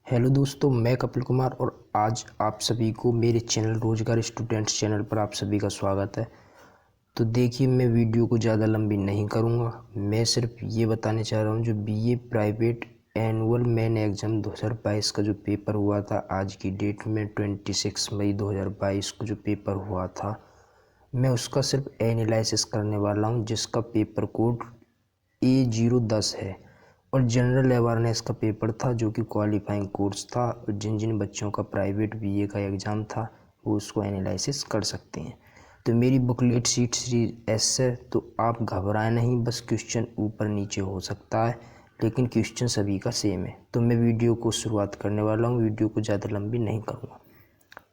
Hello दोस्तों, मैं कपिल कुमार और आज आप सभी को मेरे चैनल रोजगार स्टूडेंट्स चैनल पर आप सभी का स्वागत है। तो देखिए, मैं वीडियो को ज़्यादा लंबी नहीं करूँगा। मैं सिर्फ ये बताने चाह रहा हूँ, जो BA private annual main exam 2022 का जो पेपर हुआ था, आज की डेट में 26 मई 2022 को जो पेपर हुआ था, मैं उसका सिर्फ एनालिसिस करने वाला हूँ, जिसका पेपर कोड A010 है और जनरल अवेयरनेस का पेपर था, जो कि क्वालिफाइंग कोर्स था। और जिन जिन बच्चों का प्राइवेट बीए का एग्ज़ाम था वो उसको एनालिसिस कर सकते हैं। तो मेरी बुकलेट सीट सीरीज एस है, तो आप घबराएं नहीं। बस क्वेश्चन ऊपर नीचे हो सकता है, लेकिन क्वेश्चन सभी का सेम है। तो मैं वीडियो को शुरुआत करने वाला हूँ, वीडियो को ज़्यादा लंबी नहीं करूँगा।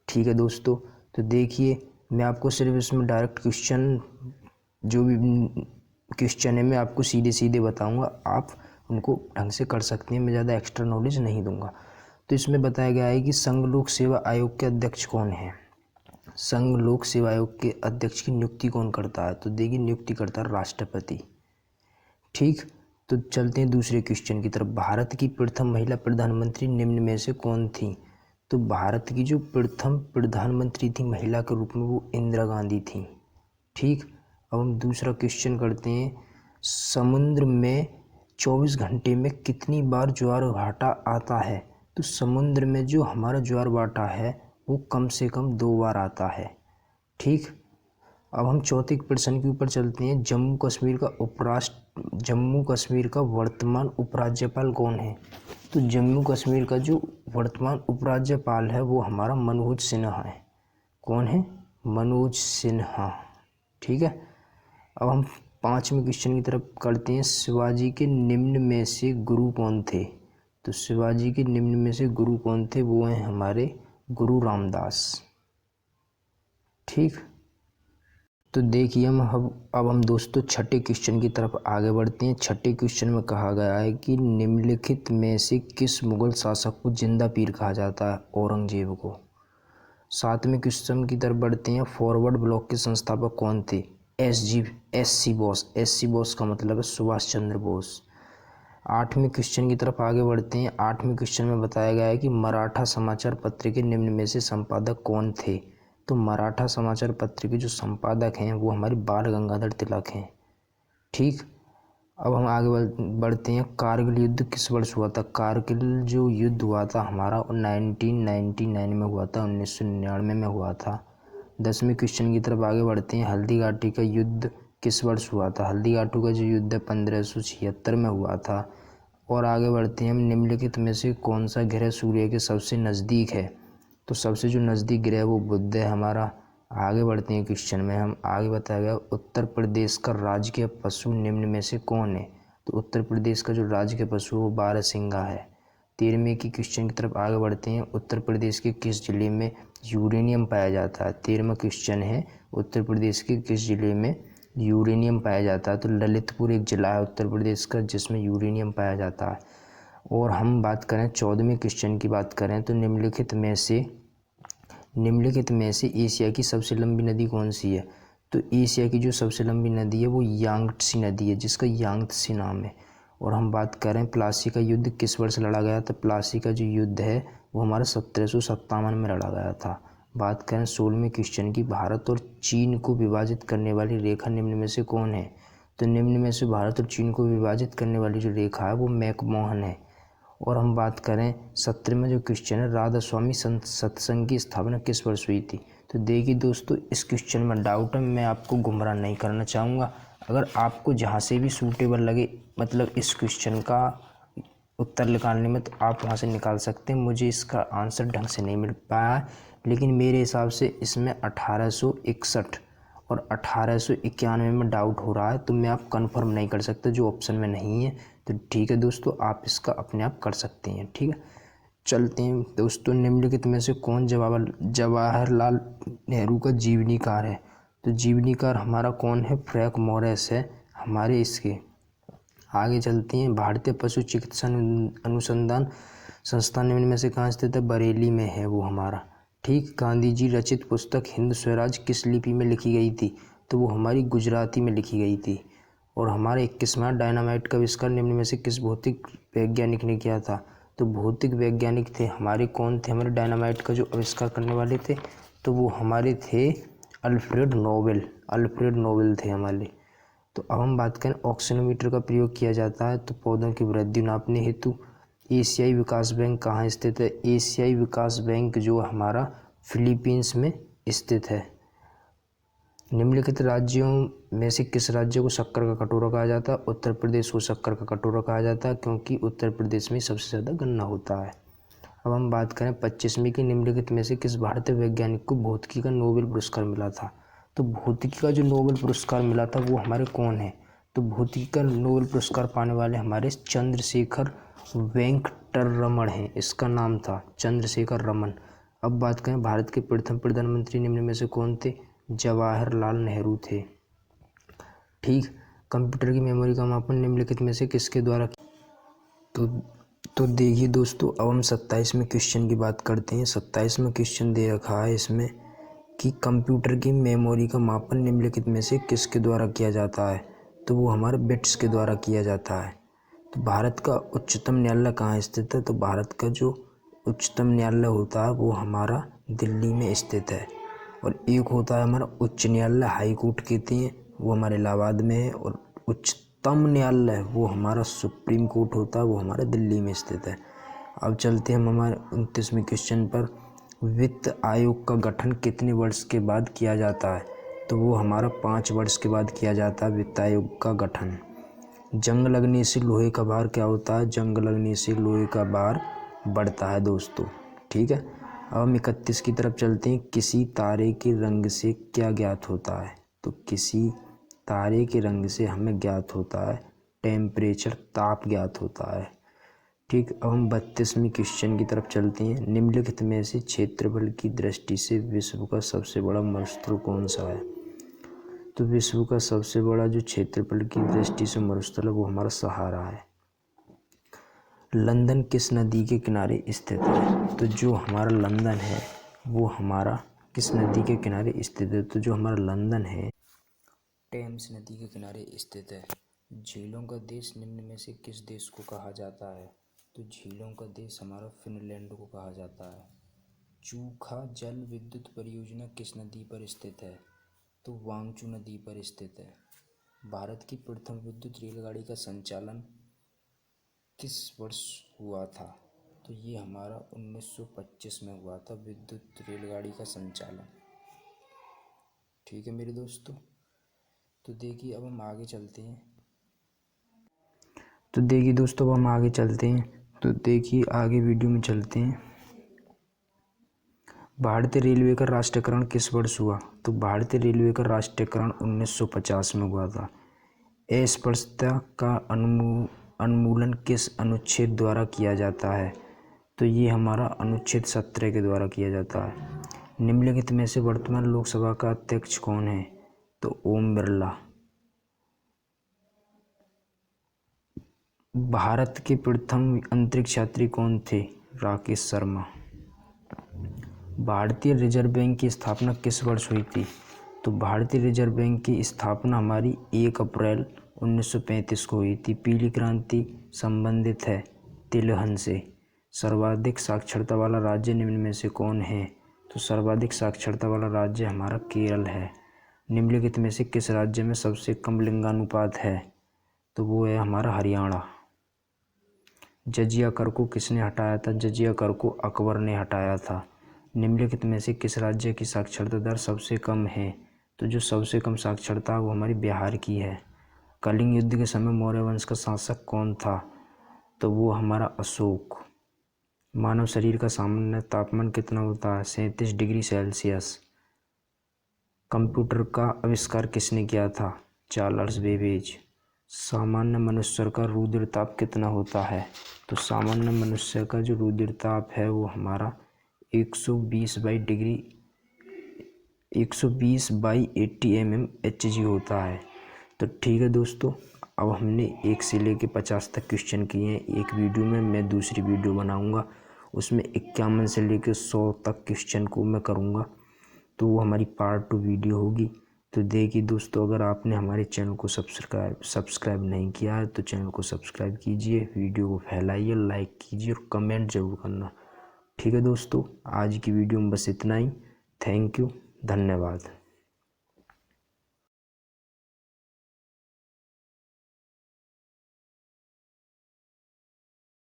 ठीक है दोस्तों, तो देखिए, मैं आपको सिर्फ इसमें डायरेक्ट क्वेश्चन, जो भी क्वेश्चन है, मैं आपको सीधे सीधे बताऊंगा, आप उनको ढंग से कर सकते हैं। मैं ज़्यादा एक्स्ट्रा नॉलेज नहीं दूंगा। तो इसमें बताया गया है कि संघ लोक सेवा आयोग के अध्यक्ष कौन है। संघ लोक सेवा आयोग के अध्यक्ष की नियुक्ति कौन करता है? तो देखिए, नियुक्ति करता है राष्ट्रपति। ठीक, तो चलते हैं दूसरे क्वेश्चन की तरफ। भारत की प्रथम महिला प्रधानमंत्री निम्न में से कौन थी? तो भारत की जो प्रथम प्रधानमंत्री थी महिला के रूप में, वो इंदिरा गांधी थी। ठीक, अब हम दूसरा क्वेश्चन करते हैं। समुद्र में 24 घंटे में कितनी बार ज्वार भाटा आता है? तो समुद्र में जो हमारा ज्वार भाटा है वो कम से कम 2 बार आता है। ठीक, अब हम चौथे प्रश्न के ऊपर चलते हैं। जम्मू कश्मीर का वर्तमान उपराज्यपाल कौन है? तो जम्मू कश्मीर का जो वर्तमान उपराज्यपाल है वो हमारा मनोज सिन्हा है। कौन है? मनोज सिन्हा। ठीक है, अब हम पांचवें क्वेश्चन की तरफ करते हैं। शिवाजी के निम्न में से गुरु कौन थे? तो शिवाजी के निम्न में से गुरु कौन थे? वो हैं हमारे गुरु रामदास। ठीक, तो देखिए, अब हम दोस्तों छठे क्वेश्चन की तरफ आगे बढ़ते हैं। छठे क्वेश्चन में कहा गया है कि निम्नलिखित में से किस मुगल शासक को जिंदा पीर कहा जाता है? औरंगजेब को। सातवें क्वेश्चन की तरफ बढ़ते हैं। फॉरवर्ड ब्लॉक के संस्थापक कौन थे? S C Bose. S C Bose का मतलब है सुभाष चंद्र बोस। आठवें क्वेश्चन की तरफ आगे बढ़ते हैं। आठवें क्वेश्चन में बताया गया है कि मराठा समाचार पत्र के निम्न में से संपादक कौन थे? तो मराठा समाचार पत्र के जो संपादक हैं वो हमारे बाल गंगाधर तिलक हैं। ठीक, अब हम आगे बढ़ते हैं। कारगिल युद्ध किस वर्ष हुआ था? कारगिल जो युद्ध हुआ था हमारा 1999 में हुआ था, 1999 में हुआ था। 10वें क्वेश्चन की तरफ आगे बढ़ते हैं। हल्दी घाटी का युद्ध किस वर्ष हुआ था? हल्दी घाटी का जो युद्ध 1576 में हुआ था। और आगे बढ़ते हैं हम। निम्नलिखित में से कौन सा ग्रह सूर्य के सबसे नज़दीक है? तो सबसे जो नज़दीक ग्रह वो बुध है हमारा। आगे बढ़ते हैं क्वेश्चन में। हम आगे बताया गया उत्तर प्रदेश का राजकीय पशु निम्न में से कौन है? तो उत्तर प्रदेश का जो राजकीय पशु है वो बारहसिंगा है। 13वें की क्वेश्चन की तरफ आगे बढ़ते हैं। उत्तर प्रदेश के किस जिले में यूरेनियम पाया जाता है? 13वां क्वेश्चन है, उत्तर प्रदेश के किस जिले में यूरेनियम पाया जाता है? तो ललितपुर एक जिला है उत्तर प्रदेश का जिसमें यूरेनियम पाया जाता है। और हम बात करें 14वें क्वेश्चन की बात करें तो निम्नलिखित में से एशिया की सबसे लंबी नदी कौन सी है? तो एशिया की जो सबसे लंबी नदी है वो यांगत्से नदी है, जिसका यांगत्से नाम है। और हम बात करें प्लासी का युद्ध किस वर्ष लड़ा गया? तो प्लासी का जो युद्ध है वो हमारा 1757 में लड़ा गया था। बात करें 16वें क्वेश्चन की, भारत और चीन को विभाजित करने वाली रेखा निम्न में से कौन है? तो निम्न में से भारत और चीन को विभाजित करने वाली जो रेखा है वो मैकमोहन है। और हम बात करें 17वें जो क्वेश्चन है, राधा स्वामी सत्संग की स्थापना किस वर्ष हुई थी? तो देखिए दोस्तों, इस क्वेश्चन में डाउट है, मैं आपको गुमराह नहीं करना चाहूँगा। अगर आपको जहाँ से भी सूटेबल लगे, मतलब इस क्वेश्चन का उत्तर निकालने में, तो आप वहाँ से निकाल सकते हैं। मुझे इसका आंसर ढंग से नहीं मिल पाया, लेकिन मेरे हिसाब से इसमें 1861 और 1891 में डाउट हो रहा है, तो मैं आप कंफर्म नहीं कर सकते जो ऑप्शन में नहीं है। तो ठीक है दोस्तों, आप इसका अपने आप कर सकते हैं। ठीक है, चलते हैं दोस्तों। निम्नलिखित में से कौन जवाहरलाल नेहरू का जीवनीकार है? तो जीवनीकार हमारा कौन है? फ्रैंक मोरेस है हमारे इसके। आगे चलते हैं। भारतीय पशु चिकित्सा अनुसंधान संस्थान निम्न में से कहाँ स्थित है? बरेली में है वो हमारा। ठीक, गांधी जी रचित पुस्तक हिंद स्वराज किस लिपि में लिखी गई थी? तो वो हमारी गुजराती में लिखी गई थी। और हमारे 21वां डायनामाइट का आविष्कार निम्न में से किस भौतिक वैज्ञानिक ने किया था? तो भौतिक वैज्ञानिक थे हमारे कौन थे, हमारे डायनामाइट का जो आविष्कार करने वाले थे तो वो हमारे थे अल्फ्रेड नोबेल थे हमारे। तो अब हम बात करें ऑक्सीनोमीटर का प्रयोग किया जाता है तो पौधों की वृद्धि नापने हेतु। एशियाई विकास बैंक कहाँ स्थित है? एशियाई विकास बैंक जो हमारा फिलीपींस में स्थित है। निम्नलिखित राज्यों में से किस राज्य को शक्कर का कटोरा कहा जाता है? उत्तर प्रदेश को शक्कर का कटोरा कहा जाता है क्योंकि उत्तर प्रदेश में सबसे ज़्यादा गन्ना होता है। अब हम बात करें 25वीं की, निम्नलिखित में से किस भारतीय वैज्ञानिक को भौतिकी का नोबेल पुरस्कार मिला था? तो भौतिकी का जो नोबेल पुरस्कार मिला था वो हमारे कौन है? तो भौतिकी का नोबेल पुरस्कार पाने वाले हमारे चंद्रशेखर वेंकटरमण हैं, इसका नाम था चंद्रशेखर रमन। अब बात करें भारत के प्रथम प्रधानमंत्री निम्न में से कौन थे? जवाहरलाल नेहरू थे। ठीक। कंप्यूटर की मेमोरी का मापन निम्नलिखित में से किसके द्वारा? तो देखिए दोस्तों, अब हम 27वें क्वेश्चन की बात करते हैं। 27वां क्वेश्चन दे रखा है इसमें कि कंप्यूटर की मेमोरी का मापन निम्नलिखित में से किसके द्वारा किया जाता है? तो वो हमारे बिट्स के द्वारा किया जाता है। तो भारत का उच्चतम न्यायालय कहाँ स्थित है? तो भारत का जो उच्चतम न्यायालय होता है वो हमारा दिल्ली में स्थित है। और एक होता है हमारा उच्च न्यायालय, हाई कोर्ट कहते हैं, वो हमारे इलाहाबाद में है। और उच्चतम न्यायालय वो हमारा सुप्रीम कोर्ट होता है, वो हमारे दिल्ली में स्थित है। अब चलते हैं हम हमारे 29वें क्वेश्चन पर। वित्त आयोग का गठन कितने वर्ष के बाद किया जाता है? तो वो हमारा 5 वर्ष के बाद किया जाता है वित्त आयोग का गठन। जंग लगने से लोहे का भार क्या होता है? जंग लगने से लोहे का भार बढ़ता है दोस्तों। ठीक है। अब हम 31 की तरफ चलते हैं। किसी तारे के रंग से क्या ज्ञात होता है? तो किसी तारे के रंग से हमें ज्ञात होता है टेम्परेचर, ताप ज्ञात होता है। ठीक। अब हम 32वें क्वेश्चन की तरफ चलते हैं। निम्नलिखित में से क्षेत्रफल की दृष्टि से विश्व का सबसे बड़ा मरुस्थल कौन सा है? तो विश्व का सबसे बड़ा जो क्षेत्रफल की दृष्टि से मरुस्थल है वो हमारा सहारा है। लंदन किस नदी के किनारे स्थित है? तो जो हमारा लंदन है वो हमारा किस नदी के किनारे स्थित है? तो जो हमारा लंदन है टेम्स नदी के किनारे स्थित है। झीलों का देश निम्न में से किस देश को कहा जाता है? तो झीलों का देश हमारा फिनलैंड को कहा जाता है। चूखा जल विद्युत परियोजना किस नदी पर स्थित है? तो वांगचू नदी पर स्थित है। भारत की प्रथम विद्युत रेलगाड़ी का संचालन किस वर्ष हुआ था? तो ये हमारा 1925 में हुआ था विद्युत रेलगाड़ी का संचालन। ठीक है मेरे दोस्तों। तो देखिए अब हम आगे चलते हैं। तो देखिए दोस्तों अब हम आगे चलते हैं। तो देखिए आगे वीडियो में चलते हैं। भारतीय रेलवे का राष्ट्रीयकरण किस वर्ष हुआ? तो भारतीय रेलवे का राष्ट्रीयकरण 1950 में हुआ था। अस्पृश्यता का उन्मूलन किस अनुच्छेद द्वारा किया जाता है? तो ये हमारा अनुच्छेद 17 के द्वारा किया जाता है। निम्नलिखित में से वर्तमान लोकसभा का अध्यक्ष कौन है? तो ओम बिरला। भारत के प्रथम अंतरिक्ष यात्री कौन थे? राकेश शर्मा। भारतीय रिजर्व बैंक की स्थापना किस वर्ष हुई थी? तो भारतीय रिजर्व बैंक की स्थापना हमारी 1 अप्रैल 1935 को हुई थी। पीली क्रांति संबंधित है तिलहन से। सर्वाधिक साक्षरता वाला राज्य निम्न में से कौन है? तो सर्वाधिक साक्षरता वाला राज्य हमारा केरल है। निम्नलिखित में से किस राज्य में सबसे कम लिंगानुपात है? तो वो है हमारा हरियाणा। जजिया कर को किसने हटाया था? जजिया कर को अकबर ने हटाया था। निम्नलिखित में से किस राज्य की साक्षरता दर सबसे कम है? तो जो सबसे कम साक्षरता वो हमारी बिहार की है। कलिंग युद्ध के समय मौर्य वंश का शासक कौन था? तो वो हमारा अशोक। मानव शरीर का सामान्य तापमान कितना होता है? 37 डिग्री सेल्सियस। कंप्यूटर का आविष्कार किसने किया था? Charles Babbage. सामान्य मनुष्य का रुधिर ताप कितना होता है? तो सामान्य मनुष्य का जो रुधिर ताप है वो हमारा 120 बाई 80 mmHg होता है। तो ठीक है दोस्तों, अब हमने 1 से लेकर 50 तक क्वेश्चन किए हैं। एक वीडियो में मैं दूसरी वीडियो बनाऊंगा, उसमें 51 से लेकर 100 तक क्वेश्चन को मैं करूंगा। तो वो हमारी पार्ट 2 वीडियो होगी। तो देखिए दोस्तों, अगर आपने हमारे चैनल को सब्सक्राइब नहीं किया है तो चैनल को सब्सक्राइब कीजिए, वीडियो को फैलाइए, लाइक कीजिए और कमेंट ज़रूर करना। ठीक है दोस्तों, आज की वीडियो में बस इतना ही। थैंक यू, धन्यवाद।